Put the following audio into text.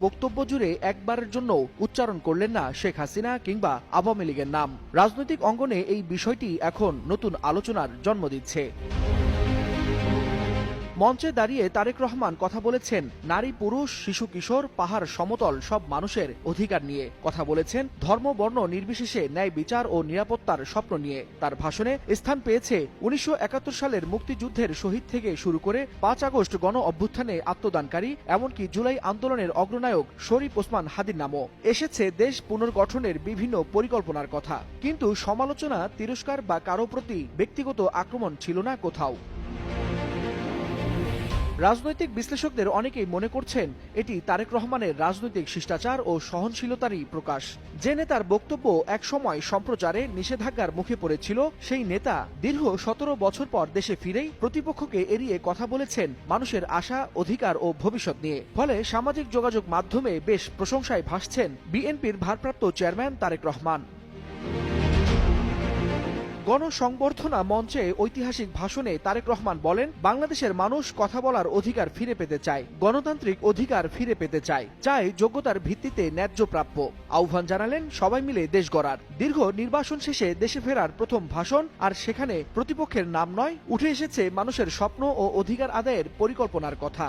বক্তব্য জুড়ে একবারের জন্য উচ্চারণ করলেন না শেখ হাসিনা কিংবা আওয়ামী লীগের নাম। রাজনৈতিক অঙ্গনে এই বিষয়টি এখন নতুন আলোচনার জন্ম দিচ্ছে। মঞ্চে দাঁড়িয়ে তারেক রহমান কথা বলেছেন নারী পুরুষ শিশু কিশোর পাহাড় সমতল সব মানুষের অধিকার নিয়ে, কথা বলেছেন ধর্ম বর্ণ নির্বিশেষে ন্যায় বিচার ও নিরাপত্তার স্বপ্ন নিয়ে। তার ভাষণে স্থান পেয়েছে ১৯৭১ সালের মুক্তিযুদ্ধের শহীদ থেকে শুরু করে ৫ আগস্ট গণ অভ্যুত্থানে আত্মদানকারী এমনকি জুলাই আন্দোলনের অগ্রনায়ক শরীফ ওসমান হাদির নামও। এসেছে দেশ পুনর্গঠনের বিভিন্ন পরিকল্পনার কথা, কিন্তু সমালোচনা তিরস্কার বা কারো প্রতি ব্যক্তিগত আক্রমণ ছিল না কোথাও। রাজনৈতিক বিশ্লেষকদের অনেকেই মনে করছেন এটি তারেক রহমানের রাজনৈতিক শিষ্টাচার ও সহনশীলতারই প্রকাশ। যে নেতার বক্তব্য একসময় সম্প্রচারে নিষেধাজ্ঞার মুখে পড়েছিল, সেই নেতা দীর্ঘ ১৭ বছর পর দেশে ফিরেই প্রতিপক্ষকে এড়িয়ে কথা বলেছেন মানুষের আশা অধিকার ও ভবিষ্যৎ নিয়ে। ফলে সামাজিক যোগাযোগ মাধ্যমে বেশ প্রশংসায় ভাসছেন বিএনপির ভারপ্রাপ্ত চেয়ারম্যান তারেক রহমান। গণসংবর্ধনা মঞ্চে ঐতিহাসিক ভাষণে তারেক রহমান বলেন, বাংলাদেশের মানুষ কথা বলার অধিকার ফিরে পেতে চায়, গণতান্ত্রিক অধিকার ফিরে পেতে চায়, চায় যোগ্যতার ভিত্তিতে ন্যায্য প্রাপ্য। আহ্বান জানালেন সবাই মিলে দেশ গড়ার। দীর্ঘ নির্বাসন শেষে দেশে ফেরার প্রথম ভাষণ, আর সেখানে প্রতিপক্ষের নাম নয়, উঠে এসেছে মানুষের স্বপ্ন ও অধিকার আদায়ের পরিকল্পনার কথা।